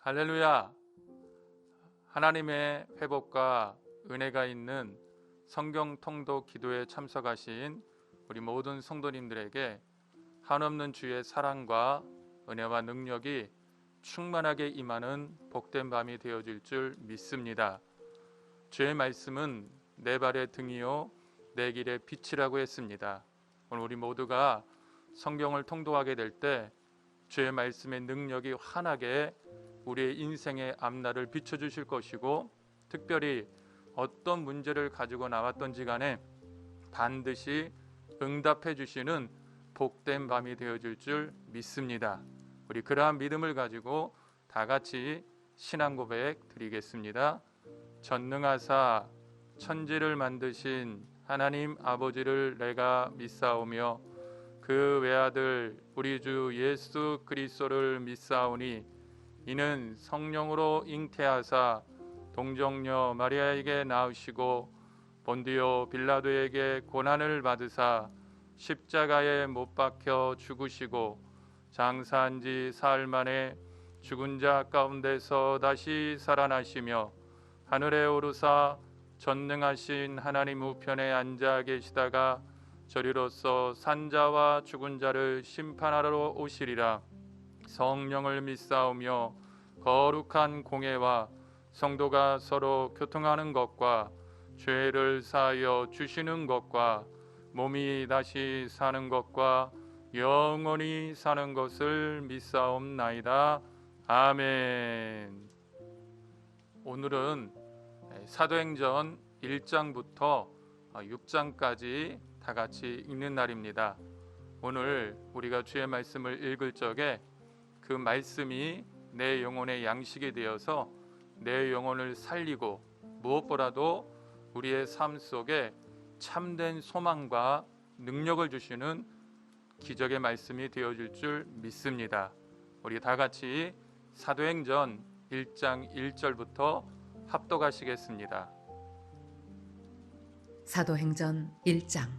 할렐루야! 하나님의 회복과 은혜가 있는 성경 통독 기도에 참석하신 우리 모든 성도님들에게 한없는 주의 사랑과 은혜와 능력이 충만하게 임하는 복된 밤이 되어질 줄 믿습니다. 주의 말씀은 내 발의 등이요 내 길의 빛이라고 했습니다. 오늘 우리 모두가 성경을 통독하게 될 때 주의 말씀의 능력이 환하게 우리의 인생의 앞날을 비춰주실 것이고, 특별히 어떤 문제를 가지고 나왔던지 간에 반드시 응답해 주시는 복된 밤이 되어질 줄 믿습니다. 우리 그러한 믿음을 가지고 다 같이 신앙 고백 드리겠습니다. 전능하사 천지를 만드신 하나님 아버지를 내가 믿사오며 그 외아들 우리 주 예수 그리스도를 믿사오니 이는 성령으로 잉태하사 동정녀 마리아에게 낳으시고 본디오 빌라도에게 고난을 받으사 십자가에 못 박혀 죽으시고 장사한 지 사흘 만에 죽은 자 가운데서 다시 살아나시며 하늘에 오르사 전능하신 하나님 우편에 앉아 계시다가 저리로서 산자와 죽은 자를 심판하러 오시리라. 성령을 믿사오며 거룩한 공회와 성도가 서로 교통하는 것과 죄를 사하여 주시는 것과 몸이 다시 사는 것과 영원히 사는 것을 믿사옵나이다. 아멘. 오늘은 사도행전 1장부터 6장까지 다 같이 읽는 날입니다. 오늘 우리가 주의 말씀을 읽을 적에 그 말씀이 내 영혼의 양식이 되어서 내 영혼을 살리고 무엇보다도 우리의 삶 속에 참된 소망과 능력을 주시는 기적의 말씀이 되어질 줄 믿습니다. 우리 다 같이 사도행전 1장 1절부터 합독하시겠습니다. 사도행전 1장.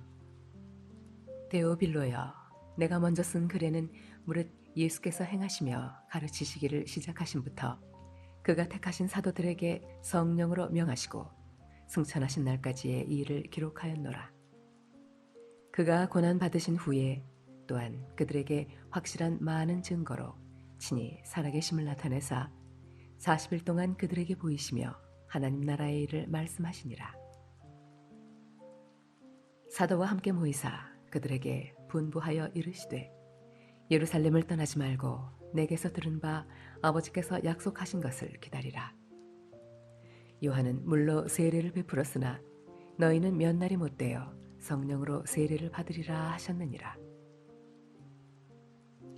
데오빌로여, 내가 먼저 쓴 글에는 무릇 예수께서 행하시며 가르치시기를 시작하신부터 그가 택하신 사도들에게 성령으로 명하시고 승천하신 날까지의 이 일을 기록하였노라. 그가 고난 받으신 후에 또한 그들에게 확실한 많은 증거로 친히 살아계심을 나타내사 40일 동안 그들에게 보이시며 하나님 나라의 일을 말씀하시니라. 사도와 함께 모이사 그들에게 분부하여 이르시되 예루살렘을 떠나지 말고 내게서 들은 바 아버지께서 약속하신 것을 기다리라. 요한은 물로 세례를 베풀었으나 너희는 몇 날이 못되어 성령으로 세례를 받으리라 하셨느니라.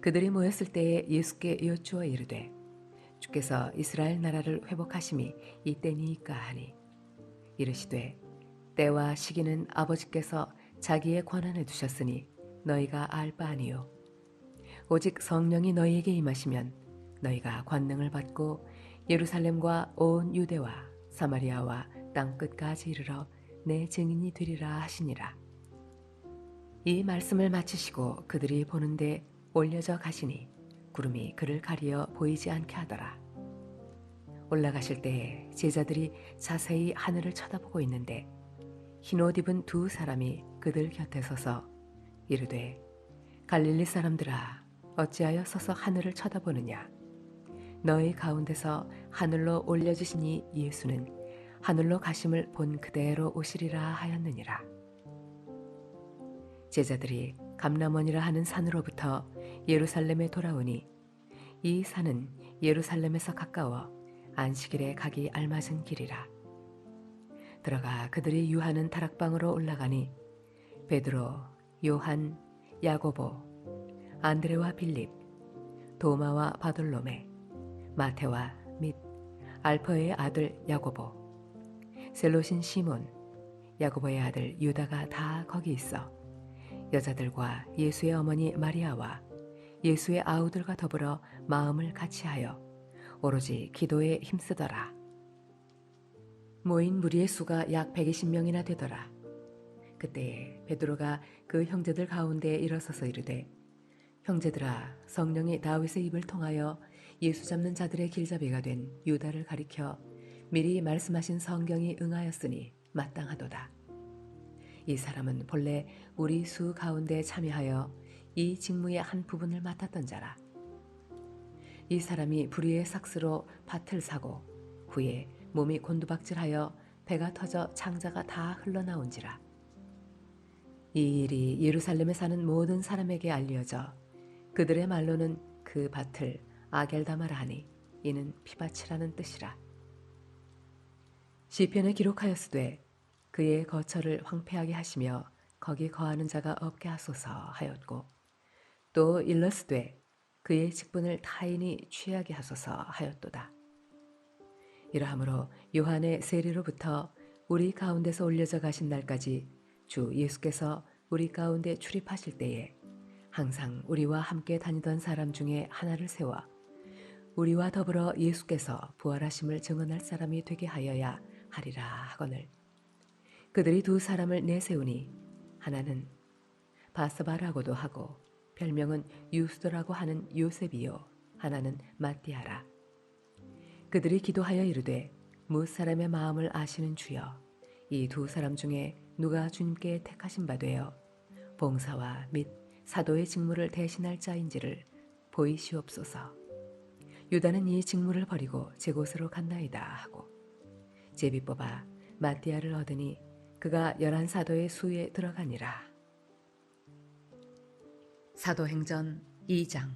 그들이 모였을 때에 예수께 여쭈어 이르되 주께서 이스라엘 나라를 회복하심이 이때니이까 하니 이르시되 때와 시기는 아버지께서 자기의 권한에 두셨으니 너희가 알 바 아니요 오직 성령이 너희에게 임하시면 너희가 권능을 받고 예루살렘과 온 유대와 사마리아와 땅 끝까지 이르러 내 증인이 되리라 하시니라. 이 말씀을 마치시고 그들이 보는데 올려져 가시니 구름이 그를 가리어 보이지 않게 하더라. 올라가실 때에 제자들이 자세히 하늘을 쳐다보고 있는데 흰옷 입은 두 사람이 그들 곁에 서서 이르되 갈릴리 사람들아 어찌하여 서서 하늘을 쳐다보느냐. 너희 가운데서 하늘로 올려지시니 예수는 하늘로 가심을 본 그대로 오시리라 하였느니라. 제자들이 감람원이라 하는 산으로부터 예루살렘에 돌아오니 이 산은 예루살렘에서 가까워 안식일에 가기 알맞은 길이라. 들어가 그들이 유하는 다락방으로 올라가니 베드로, 요한, 야고보, 안드레와 빌립, 도마와 바돌로메, 마테와 및 알퍼의 아들 야고보, 셀롯인 시몬, 야고보의 아들 유다가 다 거기 있어 여자들과 예수의 어머니 마리아와 예수의 아우들과 더불어 마음을 같이하여 오로지 기도에 힘쓰더라. 모인 무리의 수가 약 120명이나 되더라. 그때에 베드로가 그 형제들 가운데에 일어서서 이르되 형제들아, 성령이 다윗의 입을 통하여 예수 잡는 자들의 길잡이가 된 유다를 가리켜 미리 말씀하신 성경이 응하였으니 마땅하도다. 이 사람은 본래 우리 수 가운데 참여하여 이 직무의 한 부분을 맡았던 자라. 이 사람이 불의의 삭스로 밭을 사고 후에 몸이 곤두박질하여 배가 터져 창자가 다 흘러나온지라. 이 일이 예루살렘에 사는 모든 사람에게 알려져 그들의 말로는 그 밭을 아겔다마라 하니 이는 피밭이라는 뜻이라. 시편에 기록하였으되 그의 거처를 황폐하게 하시며 거기 거하는 자가 없게 하소서 하였고, 또 일러스되 그의 직분을 타인이 취하게 하소서 하였도다. 이러하므로 요한의 세례로부터 우리 가운데서 올려져 가신 날까지 주 예수께서 우리 가운데 출입하실 때에 항상 우리와 함께 다니던 사람 중에 하나를 세워 우리와 더불어 예수께서 부활하심을 증언할 사람이 되게 하여야 하리라 하거늘, 그들이 두 사람을 내세우니 하나는 바스바라고도 하고 별명은 유스도라고 하는 요셉이요 하나는 마띠아라. 그들이 기도하여 이르되 뭇 사람의 마음을 아시는 주여, 이 두 사람 중에 누가 주님께 택하신 바 되어 봉사와 및 사도의 직무를 대신할 자인지를 보이시옵소서. 유다는 이 직무를 버리고 제 곳으로 갔나이다 하고 제비 뽑아 마띠아를 얻으니 그가 11사도의 수에 들어가니라. 사도행전 2장.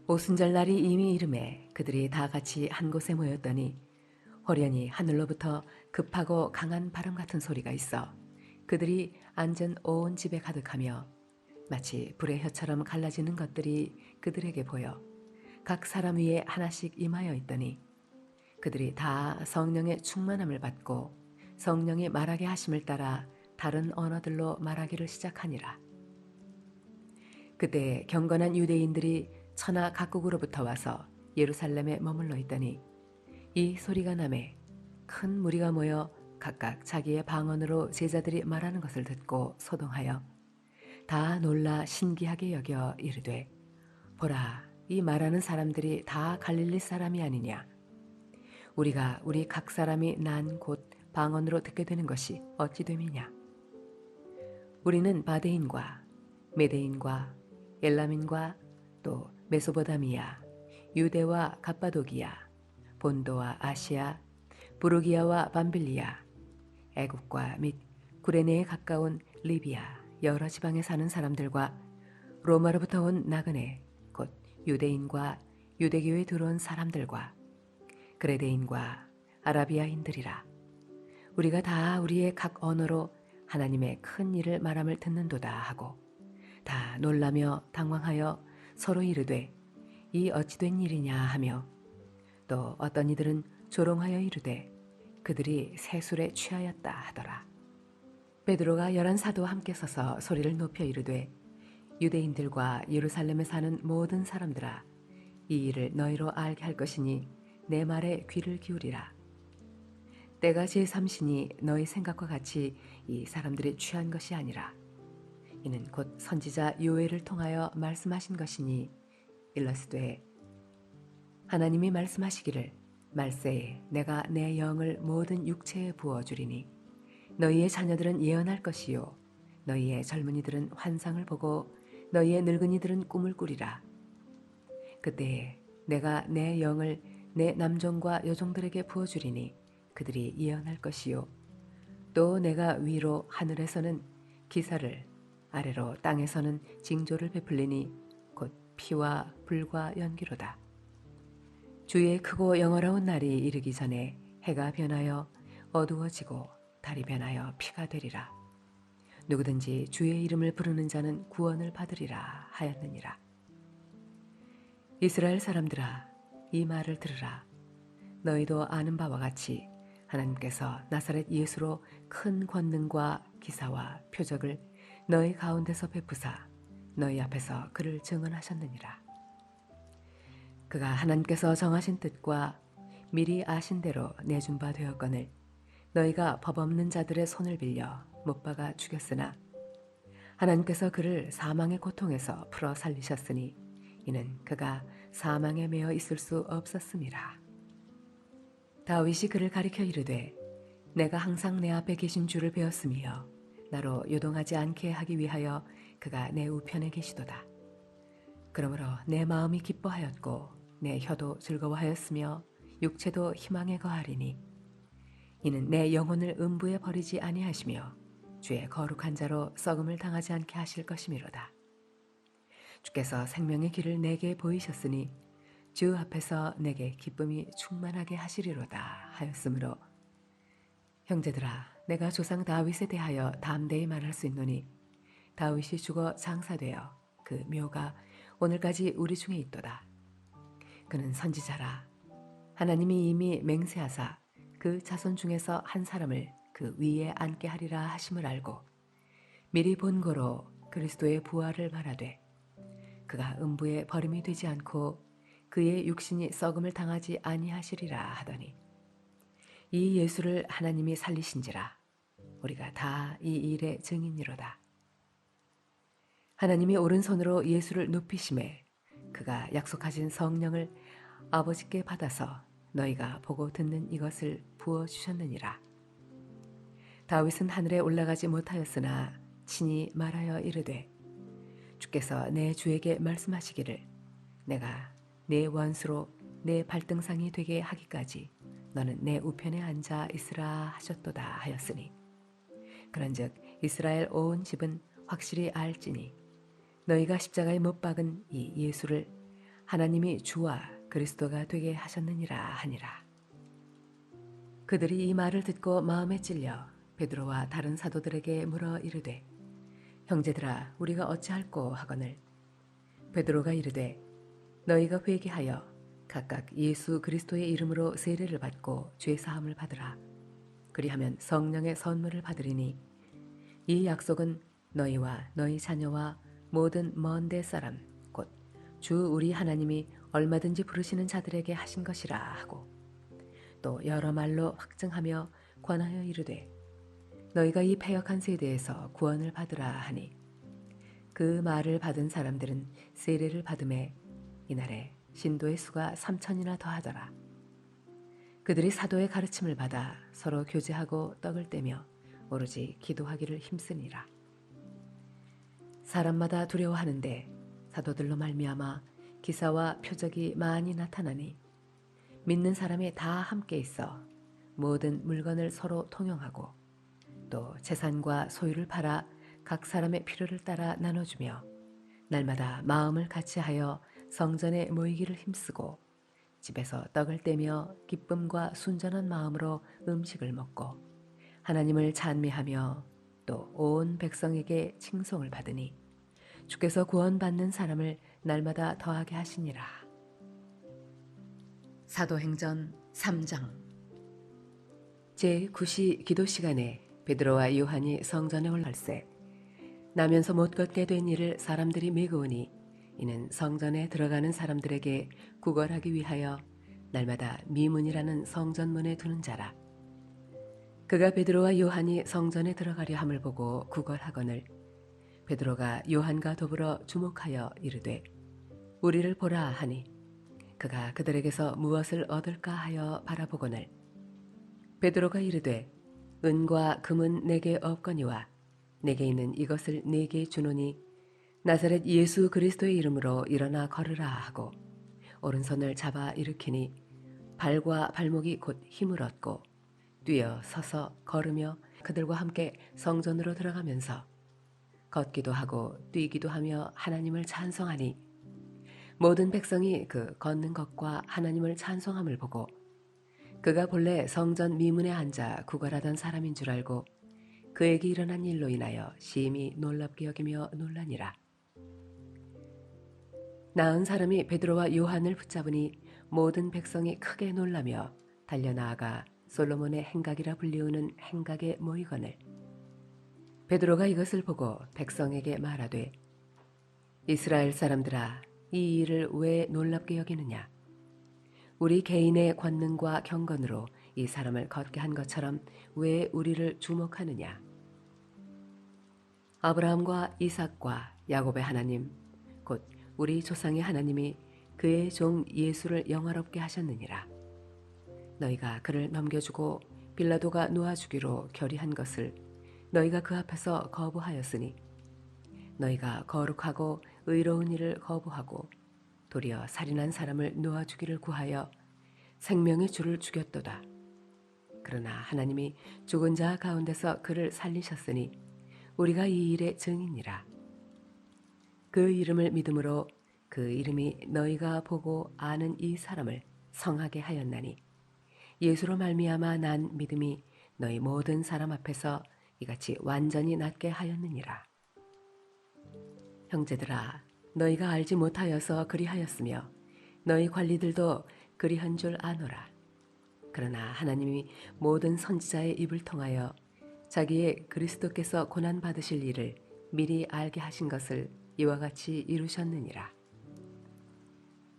오순절날이 이미 이름에 그들이 다 같이 한 곳에 모였더니 호련히 하늘로부터 급하고 강한 바람 같은 소리가 있어 그들이 앉은 온 집에 가득하며 마치 불의 혀처럼 갈라지는 것들이 그들에게 보여 각 사람 위에 하나씩 임하여 있더니 그들이 다 성령의 충만함을 받고 성령이 말하게 하심을 따라 다른 언어들로 말하기를 시작하니라. 그때 경건한 유대인들이 천하 각국으로부터 와서 예루살렘에 머물러 있더니 이 소리가 나매 큰 무리가 모여 각각 자기의 방언으로 제자들이 말하는 것을 듣고 소동하여 다 놀라 신기하게 여겨 이르되, 보라, 이 말하는 사람들이 다 갈릴리 사람이 아니냐. 우리가 우리 각 사람이 난 곳 방언으로 듣게 되는 것이 어찌 됨이냐. 우리는 바데인과 메데인과 엘람인과 또 메소보다미아, 유대와 갑바도기아, 본도와 아시아, 부르기아와 밤빌리아, 애국과 및 구레네에 가까운 리비아 여러 지방에 사는 사람들과 로마로부터 온 나그네 곧 유대인과 유대교에 들어온 사람들과 그레데인과 아라비아인들이라. 우리가 다 우리의 각 언어로 하나님의 큰 일을 말함을 듣는도다 하고 다 놀라며 당황하여 서로 이르되 이 어찌 된 일이냐 하며, 또 어떤 이들은 조롱하여 이르되 그들이 새술에 취하였다 하더라. 베드로가 11사도와 함께 서서 소리를 높여 이르되, 유대인들과 예루살렘에 사는 모든 사람들아, 이 일을 너희로 알게 할 것이니 내 말에 귀를 기울이라. 때가 제3시니 너희 생각과 같이 이 사람들이 취한 것이 아니라 이는 곧 선지자 요엘을 통하여 말씀하신 것이니, 일러스되 하나님이 말씀하시기를 말세에 내가 내 영을 모든 육체에 부어주리니 너희의 자녀들은 예언할 것이요 너희의 젊은이들은 환상을 보고 너희의 늙은이들은 꿈을 꾸리라. 그때에 내가 내 영을 내 남종과 여종들에게 부어주리니 그들이 예언할 것이요 또 내가 위로 하늘에서는 기사를, 아래로 땅에서는 징조를 베풀리니 곧 피와 불과 연기로다. 주의 크고 영원로운 날이 이르기 전에 해가 변하여 어두워지고 달이 변하여 피가 되리라. 누구든지 주의 이름을 부르는 자는 구원을 받으리라 하였느니라. 이스라엘 사람들아, 이 말을 들으라. 너희도 아는 바와 같이 하나님께서 나사렛 예수로 큰 권능과 기사와 표적을 너희 가운데서 베푸사 너희 앞에서 그를 증언하셨느니라. 그가 하나님께서 정하신 뜻과 미리 아신 대로 내준 바 되었거늘 너희가 법 없는 자들의 손을 빌려 못 박아 죽였으나 하나님께서 그를 사망의 고통에서 풀어 살리셨으니 이는 그가 사망에 매여 있을 수 없었음이라. 다윗이 그를 가리켜 이르되 내가 항상 내 앞에 계신 줄을 배웠으며 나로 요동하지 않게 하기 위하여 그가 내 우편에 계시도다. 그러므로 내 마음이 기뻐하였고 내 혀도 즐거워하였으며 육체도 희망에 거하리니 이는 내 영혼을 음부에 버리지 아니하시며 주의 거룩한 자로 썩음을 당하지 않게 하실 것이미로다. 주께서 생명의 길을 내게 보이셨으니 주 앞에서 내게 기쁨이 충만하게 하시리로다 하였으므로 형제들아 내가 조상 다윗에 대하여 담대히 말할 수 있노니 다윗이 죽어 장사되어 그 묘가 오늘까지 우리 중에 있도다. 그는 선지자라. 하나님이 이미 맹세하사 그 자손 중에서 한 사람을 그 위에 앉게 하리라 하심을 알고 미리 본고로 그리스도의 부활을 바라되 그가 음부에 버림이 되지 않고 그의 육신이 썩음을 당하지 아니하시리라 하더니 이 예수를 하나님이 살리신지라 우리가 다 이 일의 증인이로다. 하나님이 오른손으로 예수를 높이심에 그가 약속하신 성령을 아버지께 받아서 너희가 보고 듣는 이것을 부어주셨느니라. 다윗은 하늘에 올라가지 못하였으나 친히 말하여 이르되 주께서 내 주에게 말씀하시기를 내가 내 원수로 내 발등상이 되게 하기까지 너는 내 우편에 앉아 있으라 하셨도다 하였으니 그런즉 이스라엘 온 집은 확실히 알지니 너희가 십자가에 못 박은 이 예수를 하나님이 주와 그리스도가 되게 하셨느니라 하니라. 그들이 이 말을 듣고 마음에 찔려 베드로와 다른 사도들에게 물어 이르되 형제들아 우리가 어찌할꼬 하거늘 베드로가 이르되 너희가 회개하여 각각 예수 그리스도의 이름으로 세례를 받고 죄 사함을 받으라. 그리하면 성령의 선물을 받으리니 이 약속은 너희와 너희 자녀와 모든 먼 데 사람 곧 주 우리 하나님이 얼마든지 부르시는 자들에게 하신 것이라 하고 또 여러 말로 확증하며 권하여 이르되 너희가 이 패역한 세대에서 구원을 받으라 하니 그 말을 받은 사람들은 세례를 받음에 이날에 신도의 수가 3,000이나 더하더라. 그들이 사도의 가르침을 받아 서로 교제하고 떡을 떼며 오로지 기도하기를 힘쓰니라. 사람마다 두려워하는데 사도들로 말미암아 기사와 표적이 많이 나타나니 믿는 사람이 다 함께 있어 모든 물건을 서로 통용하고 또 재산과 소유를 팔아 각 사람의 필요를 따라 나눠주며 날마다 마음을 같이하여 성전에 모이기를 힘쓰고 집에서 떡을 떼며 기쁨과 순전한 마음으로 음식을 먹고 하나님을 찬미하며 또 온 백성에게 칭송을 받으니 주께서 구원받는 사람을 날마다 더하게 하시니라. 사도행전 3장 제9시 기도 시간에 베드로와 요한이 성전에 올라갈새 나면서 못 걷게 된 이를 사람들이 메고오니 이는 성전에 들어가는 사람들에게 구걸하기 위하여 날마다 미문이라는 성전문에 두는 자라. 그가 베드로와 요한이 성전에 들어가려 함을 보고 구걸하거늘 베드로가 요한과 더불어 주목하여 이르되 우리를 보라 하니 그가 그들에게서 무엇을 얻을까 하여 바라보거늘 베드로가 이르되 은과 금은 내게 없거니와 내게 있는 이것을 네게 주노니 나사렛 예수 그리스도의 이름으로 일어나 걸으라 하고 오른손을 잡아 일으키니 발과 발목이 곧 힘을 얻고 뛰어 서서 걸으며 그들과 함께 성전으로 들어가면서 걷기도 하고 뛰기도 하며 하나님을 찬송하니 모든 백성이 그 걷는 것과 하나님을 찬송함을 보고 그가 본래 성전 미문에 앉아 구걸하던 사람인 줄 알고 그에게 일어난 일로 인하여 심히 놀랍게 여기며 놀라니라. 나은 사람이 베드로와 요한을 붙잡으니 모든 백성이 크게 놀라며 달려나아가 솔로몬의 행각이라 불리우는 행각에 모이거늘 베드로가 이것을 보고 백성에게 말하되 이스라엘 사람들아 이 일을 왜 놀랍게 여기느냐 우리 개인의 권능과 경건으로 이 사람을 걷게 한 것처럼 왜 우리를 주목하느냐 아브라함과 이삭과 야곱의 하나님 곧 우리 조상의 하나님이 그의 종 예수를 영화롭게 하셨느니라. 너희가 그를 넘겨주고 빌라도가 놓아주기로 결의한 것을 너희가 그 앞에서 거부하였으니 너희가 거룩하고 의로운 일을 거부하고 도리어 살인한 사람을 놓아주기를 구하여 생명의 주를 죽였도다. 그러나 하나님이 죽은 자 가운데서 그를 살리셨으니 우리가 이 일의 증인이라. 그 이름을 믿음으로 그 이름이 너희가 보고 아는 이 사람을 성하게 하였나니 예수로 말미암아 난 믿음이 너희 모든 사람 앞에서 이같이 완전히 낫게 하였느니라. 형제들아, 너희가 알지 못하여서 그리하였으며 너희 관리들도 그리한 줄 아노라. 그러나 하나님이 모든 선지자의 입을 통하여 자기의 그리스도께서 고난 받으실 일을 미리 알게 하신 것을 이와 같이 이루셨느니라.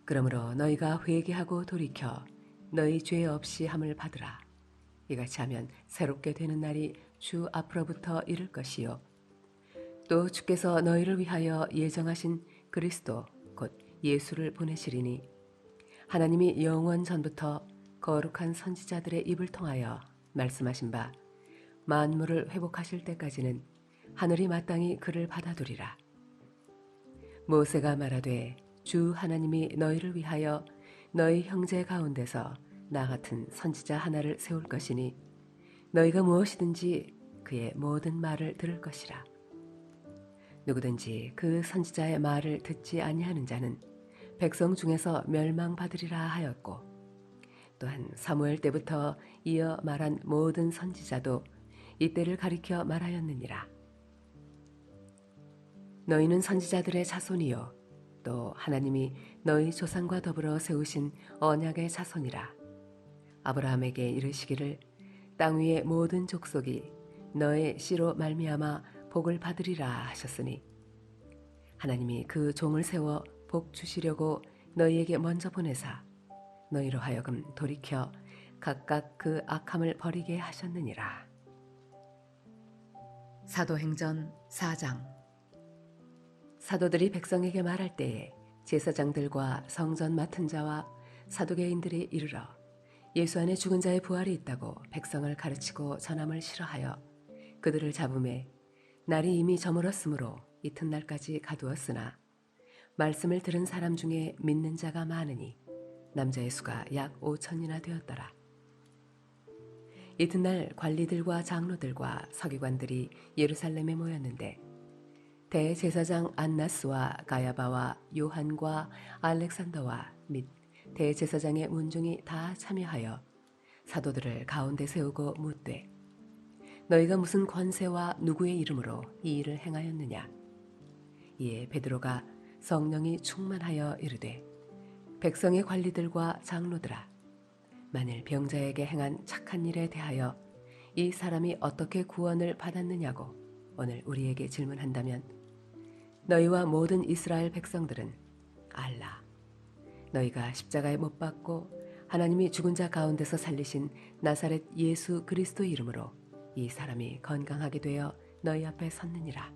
그러므로 너희가 회개하고 돌이켜 너희 죄 없이 함을 받으라. 이같이 하면 새롭게 되는 날이 주 앞으로부터 이를 것이요 또 주께서 너희를 위하여 예정하신 그리스도 곧 예수를 보내시리니 하나님이 영원 전부터 거룩한 선지자들의 입을 통하여 말씀하신 바 만물을 회복하실 때까지는 하늘이 마땅히 그를 받아두리라. 모세가 말하되 주 하나님이 너희를 위하여 너희 형제 가운데서 나 같은 선지자 하나를 세울 것이니 너희가 무엇이든지 그의 모든 말을 들을 것이라. 누구든지 그 선지자의 말을 듣지 아니하는 자는 백성 중에서 멸망받으리라 하였고 또한 사무엘 때부터 이어 말한 모든 선지자도 이때를 가리켜 말하였느니라. 너희는 선지자들의 자손이요 또 하나님이 너희 조상과 더불어 세우신 언약의 자손이라. 아브라함에게 이르시기를 땅 위의 모든 족속이 너의 씨로 말미암아 복을 받으리라 하셨으니 하나님이 그 종을 세워 복 주시려고 너희에게 먼저 보내사 너희로 하여금 돌이켜 각각 그 악함을 버리게 하셨느니라. 사도행전 4장. 사도들이 백성에게 말할 때에 제사장들과 성전 맡은 자와 사두개인들이 이르러 예수 안에 죽은 자의 부활이 있다고 백성을 가르치고 전함을 싫어하여 그들을 잡음에 날이 이미 저물었으므로 이튿날까지 가두었으나 말씀을 들은 사람 중에 믿는 자가 많으니 남자의 수가 약 5천이나 되었더라. 이튿날 관리들과 장로들과 서기관들이 예루살렘에 모였는데 대제사장 안나스와 가야바와 요한과 알렉산더와 및 대제사장의 문중이 다 참여하여 사도들을 가운데 세우고 묻되 너희가 무슨 권세와 누구의 이름으로 이 일을 행하였느냐. 이에 베드로가 성령이 충만하여 이르되 백성의 관리들과 장로들아, 만일 병자에게 행한 착한 일에 대하여 이 사람이 어떻게 구원을 받았느냐고 오늘 우리에게 질문한다면 너희와 모든 이스라엘 백성들은 알라. 너희가 십자가에 못 박고 하나님이 죽은 자 가운데서 살리신 나사렛 예수 그리스도 이름으로 이 사람이 건강하게 되어 너희 앞에 섰느니라.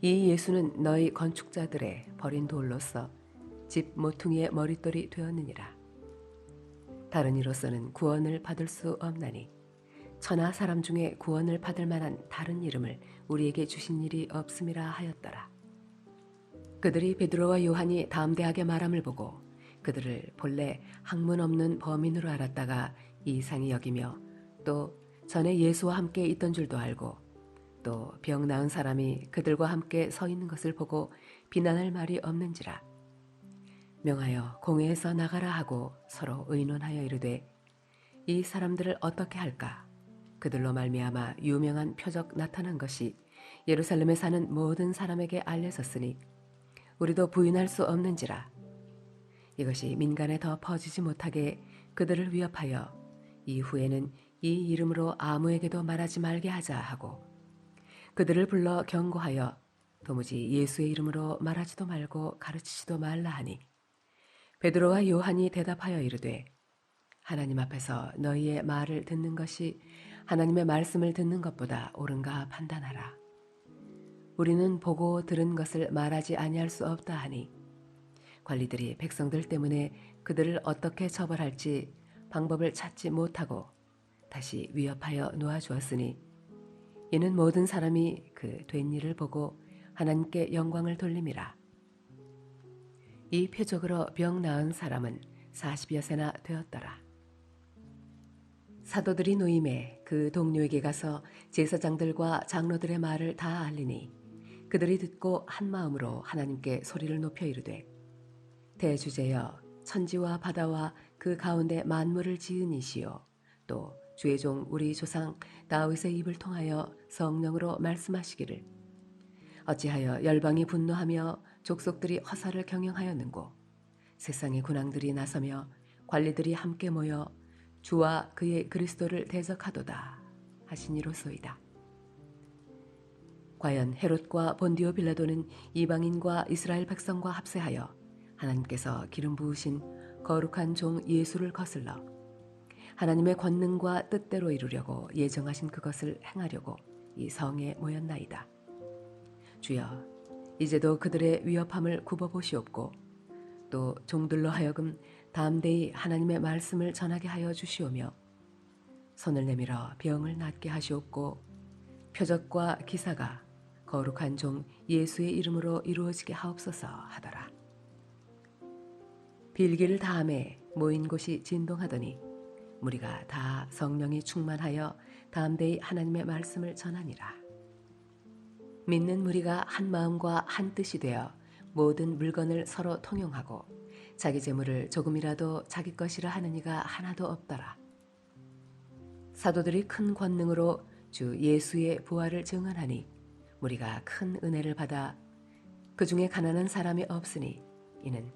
이 예수는 너희 건축자들의 버린 돌로서 집 모퉁이의 머릿돌이 되었느니라. 다른 이로서는 구원을 받을 수 없나니 천하 사람 중에 구원을 받을 만한 다른 이름을 우리에게 주신 일이 없음이라 하였더라. 그들이 베드로와 요한이 담대하게 말함을 보고 그들을 본래 학문 없는 범인으로 알았다가 이상히 여기며 또 전에 예수와 함께 있던 줄도 알고 또 병 나은 사람이 그들과 함께 서 있는 것을 보고 비난할 말이 없는지라. 명하여 공회에서 나가라 하고 서로 의논하여 이르되 이 사람들을 어떻게 할까? 그들로 말미암아 유명한 표적 나타난 것이 예루살렘에 사는 모든 사람에게 알려졌으니 우리도 부인할 수 없는지라. 이것이 민간에 더 퍼지지 못하게 그들을 위협하여 이후에는 이 이름으로 아무에게도 말하지 말게 하자 하고 그들을 불러 경고하여 도무지 예수의 이름으로 말하지도 말고 가르치지도 말라 하니 베드로와 요한이 대답하여 이르되 하나님 앞에서 너희의 말을 듣는 것이 하나님의 말씀을 듣는 것보다 옳은가 판단하라. 우리는 보고 들은 것을 말하지 아니할 수 없다 하니 관리들이 백성들 때문에 그들을 어떻게 처벌할지 방법을 찾지 못하고 다시 위협하여 놓아주었으니 이는 모든 사람이 그 된 일을 보고 하나님께 영광을 돌림이라. 이 표적으로 병 나은 사람은 40여 세나 되었더라. 사도들이 노임에 그 동료에게 가서 제사장들과 장로들의 말을 다 알리니 그들이 듣고 한 마음으로 하나님께 소리를 높여 이르되, 대주제여, 천지와 바다와 그 가운데 만물을 지은 이시요 또 주의 종 우리 조상 다윗의 입을 통하여 성령으로 말씀하시기를, 어찌하여 열방이 분노하며 족속들이 허사를 경영하였는고 세상의 군왕들이 나서며 관리들이 함께 모여 주와 그의 그리스도를 대적하도다 하시니로소이다. 과연 헤롯과 본디오 빌라도는 이방인과 이스라엘 백성과 합세하여 하나님께서 기름 부으신 거룩한 종 예수를 거슬러 하나님의 권능과 뜻대로 이루려고 예정하신 그것을 행하려고 이 성에 모였나이다. 주여, 이제도 그들의 위협함을 굽어보시옵고 또 종들로 하여금 담대히 하나님의 말씀을 전하게 하여 주시오며 손을 내밀어 병을 낫게 하시옵고 표적과 기사가 거룩한 종 예수의 이름으로 이루어지게 하옵소서 하더라. 빌기를 다함에 모인 곳이 진동하더니 무리가 다 성령이 충만하여 담대히 하나님의 말씀을 전하니라. 믿는 무리가 한 마음과 한 뜻이 되어 모든 물건을 서로 통용하고 자기 재물을 조금이라도 자기 것이라 하는 이가 하나도 없더라. 사도들이 큰 권능으로 주 예수의 부활을 증언하니 무리가 큰 은혜를 받아 그 중에 가난한 사람이 없으니 이는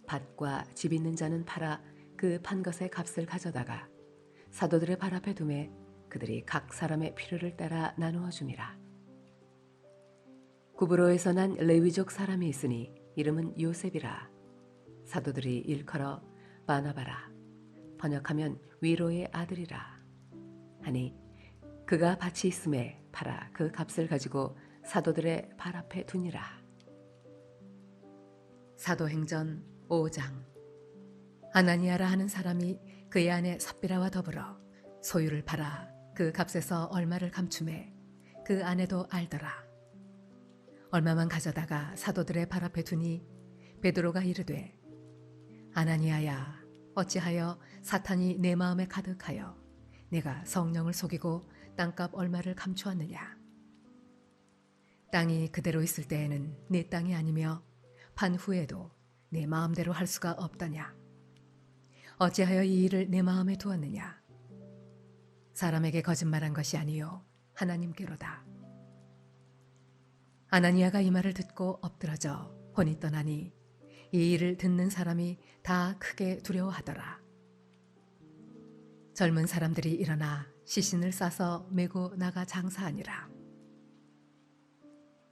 밭과 집 있는 자는 팔아 그 판 것의 값을 가져다가 사도들의 발 앞에 두매 그들이 각 사람의 필요를 따라 나누어 줌이라. 구브로에서 난 레위족 사람이 있으니 이름은 요셉이라. 사도들이 일컬어 바나바라, 번역하면 위로의 아들이라 하니 그가 밭이 있음에 팔아 그 값을 가지고 사도들의 발 앞에 두니라. 사도행전 5장. 아나니아라 하는 사람이 그의 아내 삽비라와 더불어 소유를 팔아 그 값에서 얼마를 감춤해 그 아내도 알더라. 얼마만 가져다가 사도들의 발 앞에 두니 베드로가 이르되, 아나니아야, 어찌하여 사탄이 내 마음에 가득하여 내가 성령을 속이고 땅값 얼마를 감추었느냐. 땅이 그대로 있을 때에는 내 땅이 아니며 판 후에도 내 마음대로 할 수가 없더냐. 어찌하여 이 일을 내 마음에 두었느냐. 사람에게 거짓말한 것이 아니요 하나님께로다. 아나니아가 이 말을 듣고 엎드러져 혼이 떠나니 이 일을 듣는 사람이 다 크게 두려워하더라. 젊은 사람들이 일어나 시신을 싸서 메고 나가 장사하니라.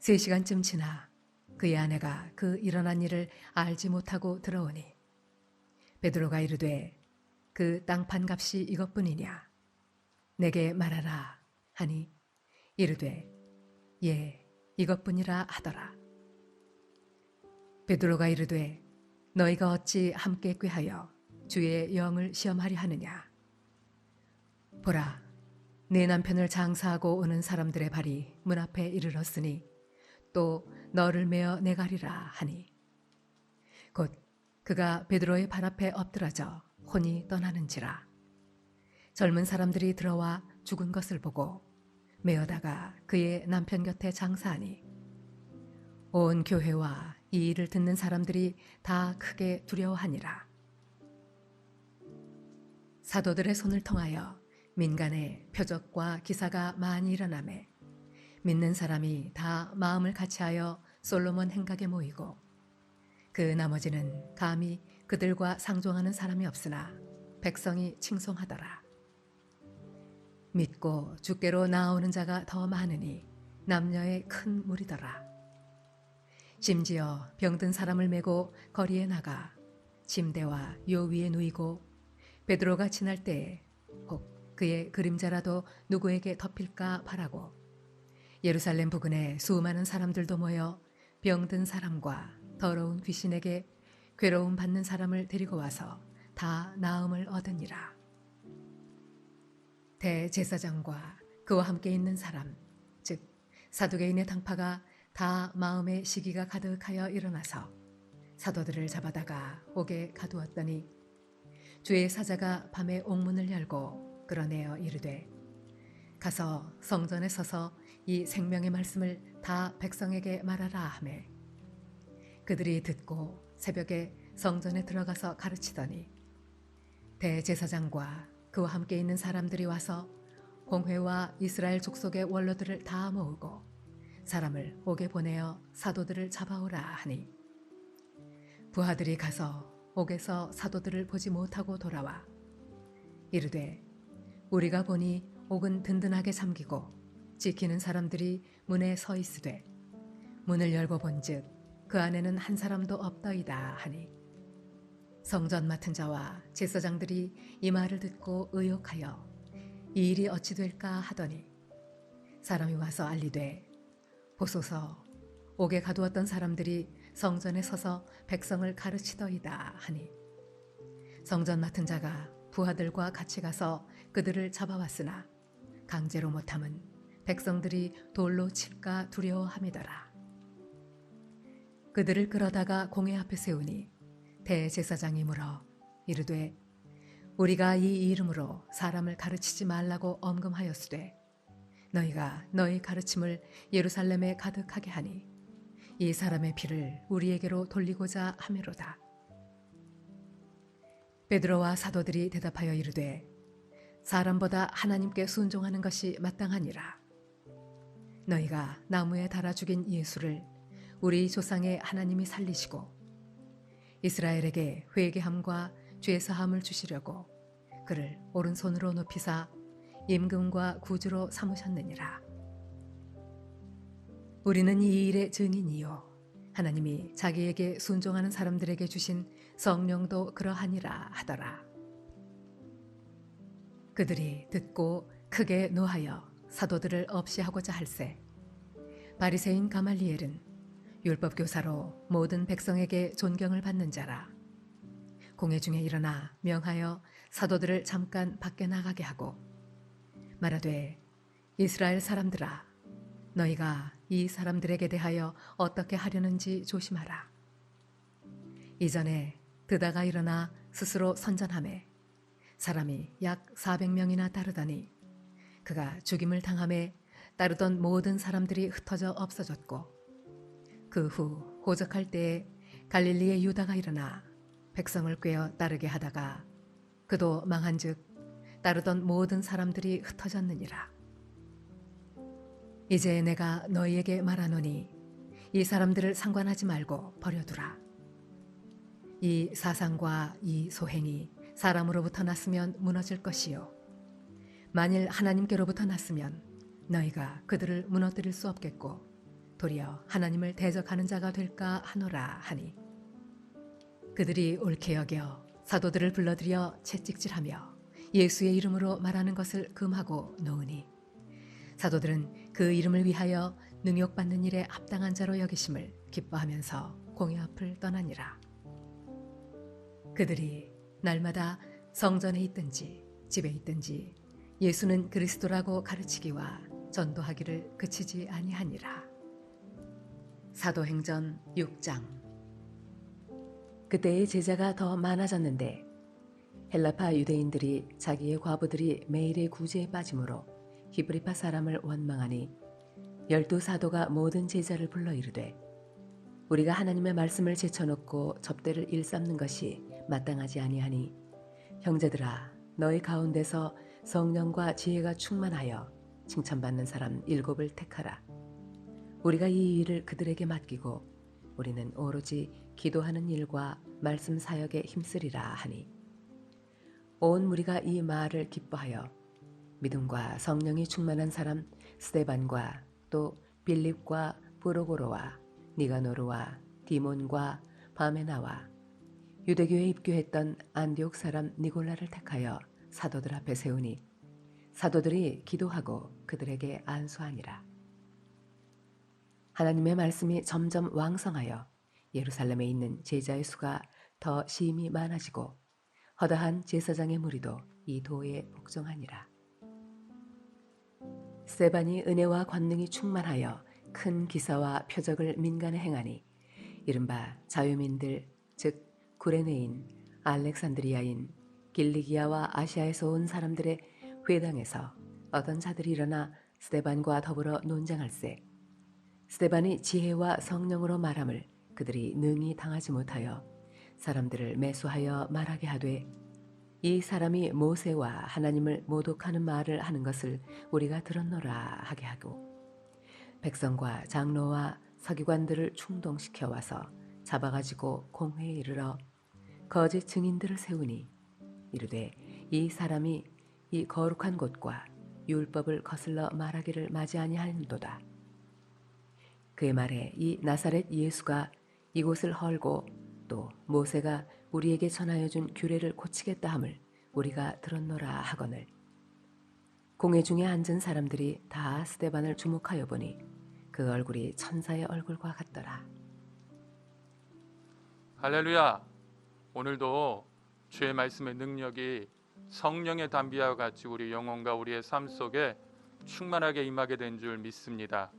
3시간쯤 지나 그의 아내가 그 일어난 일을 알지 못하고 들어오니 베드로가 이르되, 그 땅판 값이 이것뿐이냐. 내게 말하라 하니 이르되, 예, 이것뿐이라 하더라. 베드로가 이르되, 너희가 어찌 함께 꾀하여 주의 영을 시험하려 하느냐. 보라, 내 남편을 장사하고 오는 사람들의 발이 문 앞에 이르렀으니 또 너를 메어 내가리라 하니 곧 그가 베드로의 발 앞에 엎드러져 혼이 떠나는지라. 젊은 사람들이 들어와 죽은 것을 보고 메어다가 그의 남편 곁에 장사하니 온 교회와 이 일을 듣는 사람들이 다 크게 두려워하니라. 사도들의 손을 통하여 민간에 표적과 기사가 많이 일어나매 믿는 사람이 다 마음을 같이하여 솔로몬 행각에 모이고 그 나머지는 감히 그들과 상종하는 사람이 없으나 백성이 칭송하더라. 믿고 주께로 나아오는 자가 더 많으니 남녀의 큰 무리더라. 심지어 병든 사람을 메고 거리에 나가 침대와 요 위에 누이고 베드로가 지날 때에 혹 그의 그림자라도 누구에게 덮일까 바라고 예루살렘 부근에 수많은 사람들도 모여 병든 사람과 더러운 귀신에게 괴로움 받는 사람을 데리고 와서 다 나음을 얻으니라. 대제사장과 그와 함께 있는 사람, 즉 사두개인의 당파가 다 마음의 시기가 가득하여 일어나서 사도들을 잡아다가 옥에 가두었더니 주의 사자가 밤에 옥문을 열고 끌어내어 이르되 가서 성전에 서서 이 생명의 말씀을 다 백성에게 말하라 하매 그들이 듣고 새벽에 성전에 들어가서 가르치더니 대제사장과 그와 함께 있는 사람들이 와서 공회와 이스라엘 족속의 원로들을 다 모으고 사람을 옥에 보내어 사도들을 잡아오라 하니 부하들이 가서 옥에서 사도들을 보지 못하고 돌아와 이르되 우리가 보니 옥은 든든하게 잠기고 지키는 사람들이 문에 서 있으되 문을 열고 본즉 그 안에는 한 사람도 없더이다 하니 성전 맡은 자와 제사장들이 이 말을 듣고 의혹하여 이 일이 어찌 될까 하더니 사람이 와서 알리되 보소서 옥에 가두었던 사람들이 성전에 서서 백성을 가르치더이다 하니 성전 맡은 자가 부하들과 같이 가서 그들을 잡아왔으나 강제로 못함은 백성들이 돌로 칠까 두려워함이더라. 그들을 끌어다가 공회 앞에 세우니 대제사장이 물어 이르되 우리가 이 이름으로 사람을 가르치지 말라고 엄금하였으되 너희가 너희 가르침을 예루살렘에 가득하게 하니 이 사람의 피를 우리에게로 돌리고자 하미로다. 베드로와 사도들이 대답하여 이르되 사람보다 하나님께 순종하는 것이 마땅하니라. 너희가 나무에 달아 죽인 예수를 우리 조상의 하나님이 살리시고 이스라엘에게 회개함과 죄사함을 주시려고 그를 오른손으로 높이사 임금과 구주로 삼으셨느니라. 우리는 이 일의 증인이요 하나님이 자기에게 순종하는 사람들에게 주신 성령도 그러하니라 하더라. 그들이 듣고 크게 노하여 사도들을 없이하고자 할세 바리새인 가말리엘은 율법교사로 모든 백성에게 존경을 받는 자라. 공회 중에 일어나 명하여 사도들을 잠깐 밖에 나가게 하고 말하되 이스라엘 사람들아 너희가 이 사람들에게 대하여 어떻게 하려는지 조심하라. 이전에 드다가 일어나 스스로 선전하매 사람이 약 400명이나 따르더니 그가 죽임을 당함에 따르던 모든 사람들이 흩어져 없어졌고 그 후 호적할 때에 갈릴리의 유다가 일어나 백성을 꾀어 따르게 하다가 그도 망한즉 따르던 모든 사람들이 흩어졌느니라. 이제 내가 너희에게 말하노니 이 사람들을 상관하지 말고 버려두라. 이 사상과 이 소행이 사람으로부터 났으면 무너질 것이요 만일 하나님께로부터 났으면 너희가 그들을 무너뜨릴 수 없겠고 도리어 하나님을 대적하는 자가 될까 하노라 하니 그들이 옳게 여겨 사도들을 불러들여 채찍질하며 예수의 이름으로 말하는 것을 금하고 놓으니 사도들은 그 이름을 위하여 능욕받는 일에 합당한 자로 여기심을 기뻐하면서 공회 앞을 떠나니라. 그들이 날마다 성전에 있든지 집에 있든지 예수는 그리스도라고 가르치기와 전도하기를 그치지 아니하니라. 사도행전 6장. 그때의 제자가 더 많아졌는데 헬라파 유대인들이 자기의 과부들이 매일의 구제에 빠짐으로 히브리파 사람을 원망하니 12 사도가 모든 제자를 불러 이르되 우리가 하나님의 말씀을 제쳐놓고 접대를 일삼는 것이 마땅하지 아니하니 형제들아 너희 가운데서 성령과 지혜가 충만하여 칭찬받는 사람 7을 택하라. 우리가 이 일을 그들에게 맡기고 우리는 오로지 기도하는 일과 말씀 사역에 힘쓰리라 하니 온 무리가 이 말을 기뻐하여 믿음과 성령이 충만한 사람 스데반과 또 빌립과 브로고로와 니가노르와 디몬과 바메나와 유대교에 입교했던 안디옥 사람 니골라를 택하여 사도들 앞에 세우니 사도들이 기도하고 그들에게 안수하니라. 하나님의 말씀이 점점 왕성하여 예루살렘에 있는 제자의 수가 더 시임이 많아지고 허다한 제사장의 무리도 이 도에 복종하니라. 스데반이 은혜와 권능이 충만하여 큰 기사와 표적을 민간에 행하니 이른바 자유민들 즉 구레네인, 알렉산드리아인, 길리기아와 아시아에서 온 사람들의 회당에서 어떤 자들이 일어나 스데반과 더불어 논쟁할세. 스데반이 지혜와 성령으로 말함을 그들이 능히 당하지 못하여 사람들을 매수하여 말하게 하되 이 사람이 모세와 하나님을 모독하는 말을 하는 것을 우리가 들었노라 하게 하고 백성과 장로와 서기관들을 충동시켜 와서 잡아가지고 공회에 이르러 거짓 증인들을 세우니 이르되 이 사람이 이 거룩한 곳과 율법을 거슬러 말하기를 맞이 아니하는도다. 그의 말에 이 나사렛 예수가 이곳을 헐고 또 모세가 우리에게 전하여 준 규례를 고치겠다 함을 우리가 들었노라 하거늘 공회 중에 앉은 사람들이 다 스데반을 주목하여 보니 그 얼굴이 천사의 얼굴과 같더라. 할렐루야. 오늘도 주의 말씀의 능력이 성령의 담비와 같이 우리 영혼과 우리의 삶 속에 충만하게 임하게 된 줄 믿습니다.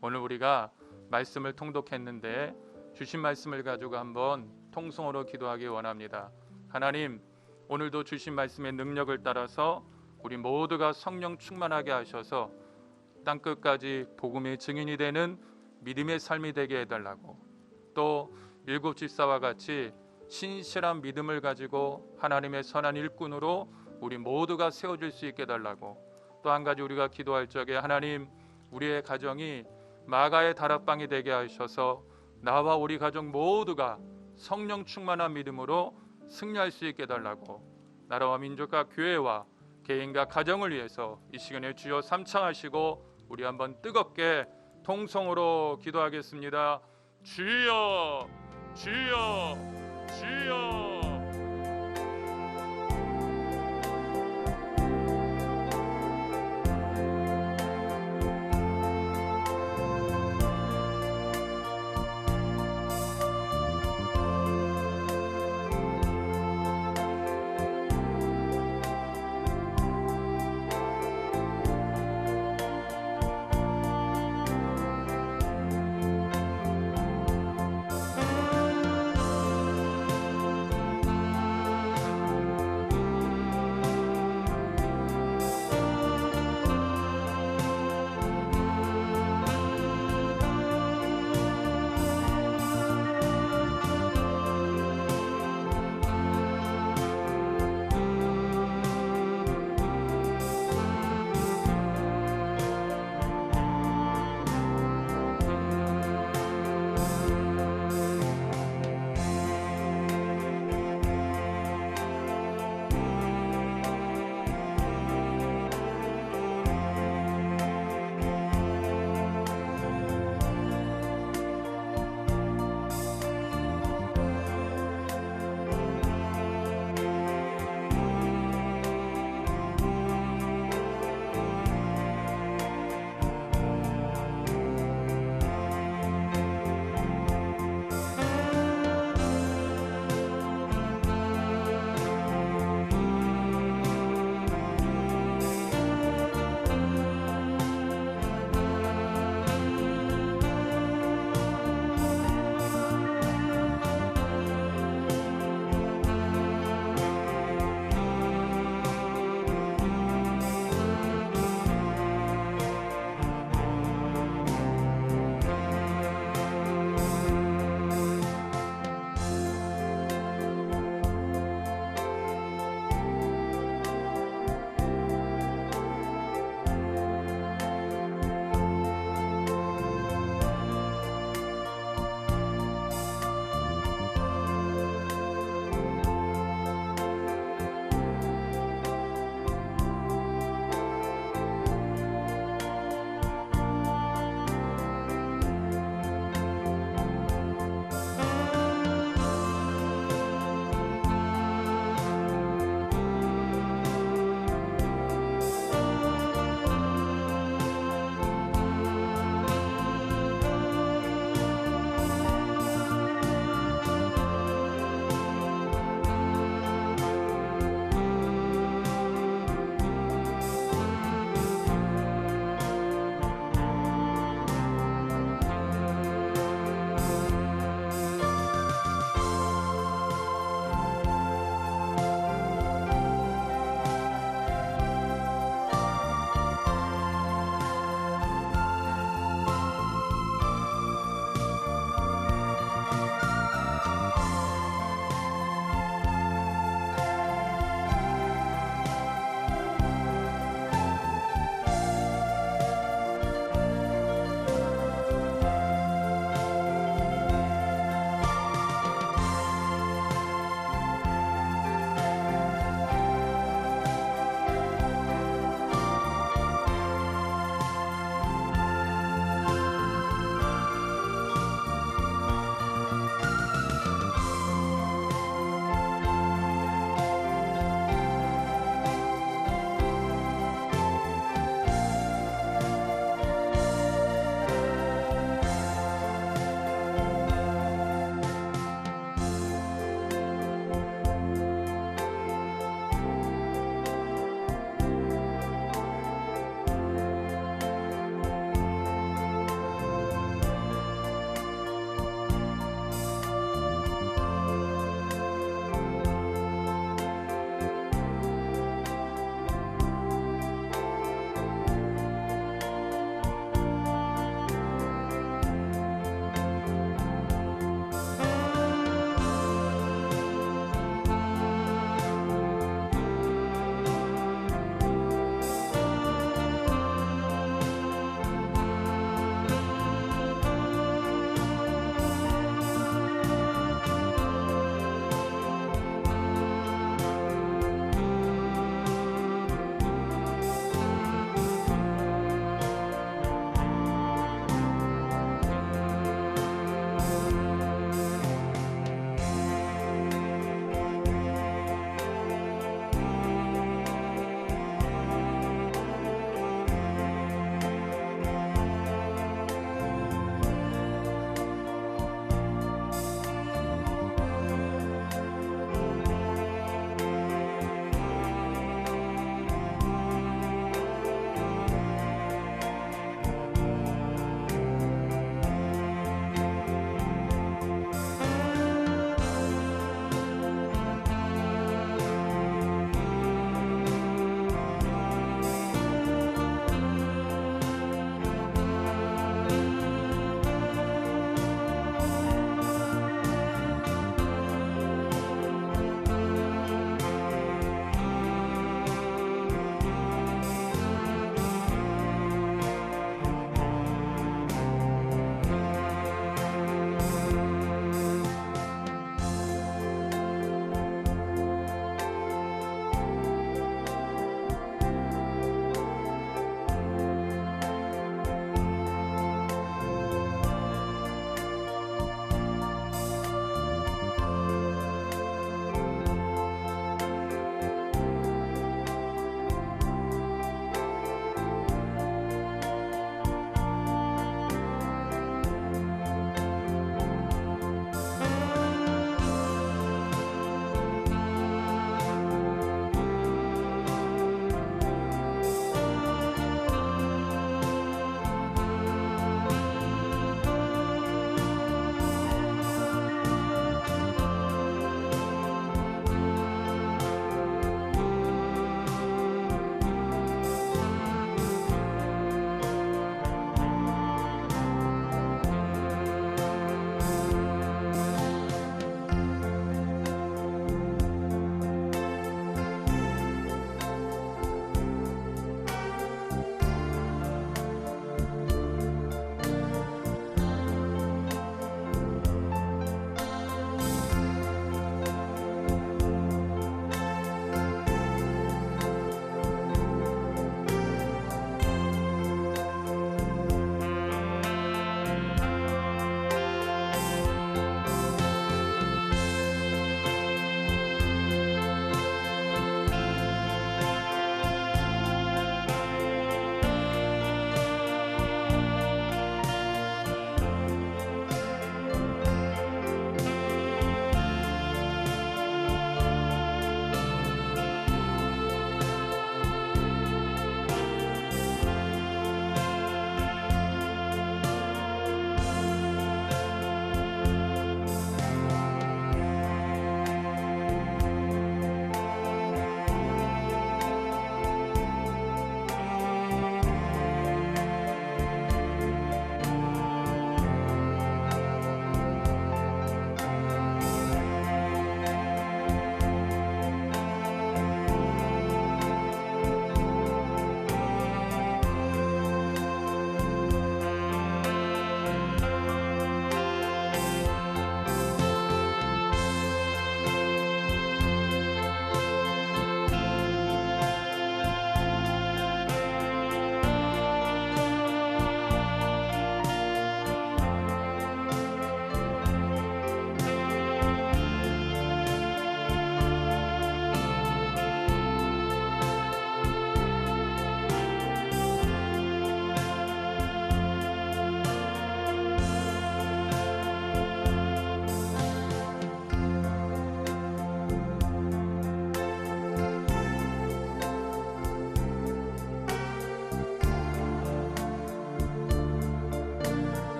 오늘 우리가 말씀을 통독했는데 주신 말씀을 가지고 한번 통성으로 기도하기 원합니다. 하나님, 오늘도 주신 말씀의 능력을 따라서 우리 모두가 성령 충만하게 하셔서 땅끝까지 복음의 증인이 되는 믿음의 삶이 되게 해달라고, 또 일곱 집사와 같이 신실한 믿음을 가지고 하나님의 선한 일꾼으로 우리 모두가 세워질 수 있게 해달라고, 또 한 가지 우리가 기도할 적에 하나님, 우리의 가정이 마가의 다락방이 되게 하셔서 나와 우리 가족 모두가 성령 충만한 믿음으로 승리할 수 있게 해달라고, 나라와 민족과 교회와 개인과 가정을 위해서 이 시간에 주여 삼창하시고 우리 한번 뜨겁게 통성으로 기도하겠습니다. 주여, 주여, 주여.